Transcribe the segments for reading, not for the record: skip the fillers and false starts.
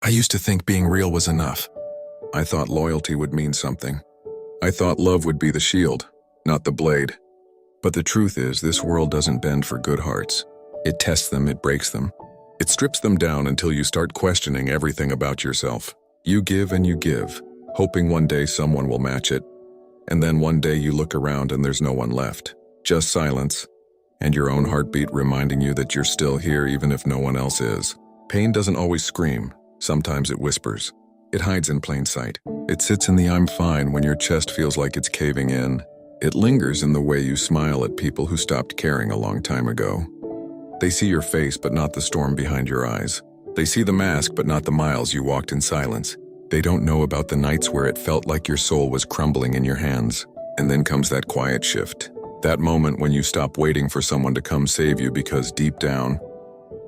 I used to think being real was enough. I thought loyalty would mean something. I thought love would be the shield, not the blade. But the truth is, this world doesn't bend for good hearts. It tests them, it breaks them. It strips them down until you start questioning everything about yourself. You give and you give, hoping one day someone will match it. And then one day you look around and there's no one left. Just silence, and your own heartbeat reminding you that you're still here even if no one else is. Pain doesn't always scream. Sometimes it whispers. It hides in plain sight. It sits in the "I'm fine" when your chest feels like it's caving in. It lingers in the way you smile at people who stopped caring a long time ago. They see your face but not the storm behind your eyes. They see the mask but not the miles you walked in silence. They don't know about the nights where it felt like your soul was crumbling in your hands. And then comes that quiet shift. That moment when you stop waiting for someone to come save you because deep down,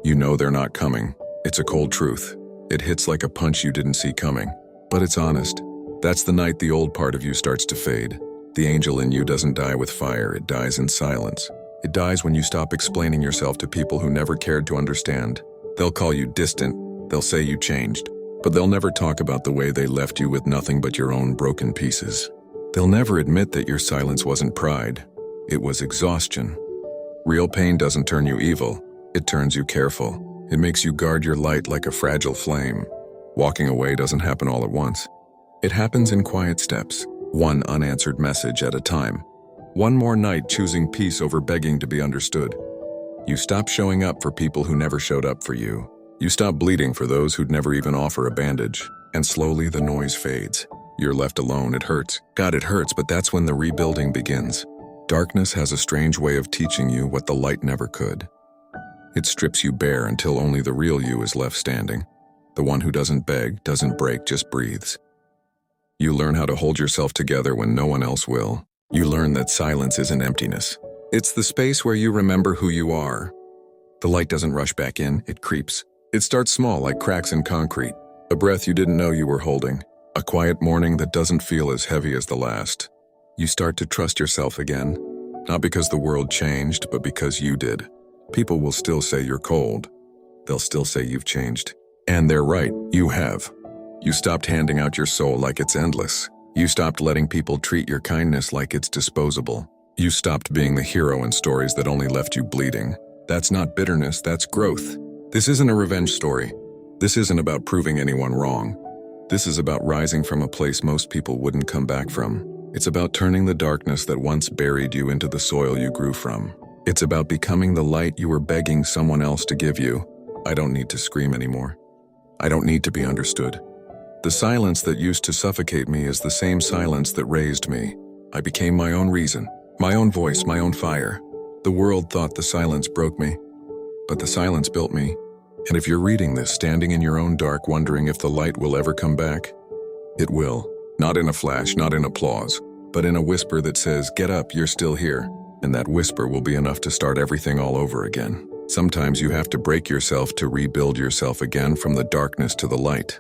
you know they're not coming. It's a cold truth. It hits like a punch you didn't see coming. But it's honest. That's the night the old part of you starts to fade. The angel in you doesn't die with fire, it dies in silence. It dies when you stop explaining yourself to people who never cared to understand. They'll call you distant, they'll say you changed, but they'll never talk about the way they left you with nothing but your own broken pieces. They'll never admit that your silence wasn't pride, it was exhaustion. Real pain doesn't turn you evil, it turns you careful. It makes you guard your light like a fragile flame. Walking away doesn't happen all at once. It happens in quiet steps, one unanswered message at a time. One more night choosing peace over begging to be understood. You stop showing up for people who never showed up for you. You stop bleeding for those who'd never even offer a bandage. And slowly the noise fades. You're left alone, it hurts. God, it hurts, but that's when the rebuilding begins. Darkness has a strange way of teaching you what the light never could. It strips you bare until only the real you is left standing. The one who doesn't beg, doesn't break, just breathes. You learn how to hold yourself together when no one else will. You learn that silence isn't emptiness. It's the space where you remember who you are. The light doesn't rush back in, it creeps. It starts small, like cracks in concrete. A breath you didn't know you were holding. A quiet morning that doesn't feel as heavy as the last. You start to trust yourself again. Not because the world changed, but because you did. People will still say you're cold. They'll still say you've changed. And they're right, you have. You stopped handing out your soul like it's endless. You stopped letting people treat your kindness like it's disposable. You stopped being the hero in stories that only left you bleeding. That's not bitterness, that's growth. This isn't a revenge story. This isn't about proving anyone wrong. This is about rising from a place most people wouldn't come back from. It's about turning the darkness that once buried you into the soil you grew from. It's about becoming the light you were begging someone else to give you. I don't need to scream anymore. I don't need to be understood. The silence that used to suffocate me is the same silence that raised me. I became my own reason, my own voice, my own fire. The world thought the silence broke me, but the silence built me. And if you're reading this, standing in your own dark, wondering if the light will ever come back, it will. Not in a flash, not in applause, but in a whisper that says, "Get up, you're still here." And that whisper will be enough to start everything all over again. Sometimes you have to break yourself to rebuild yourself again from the darkness to the light.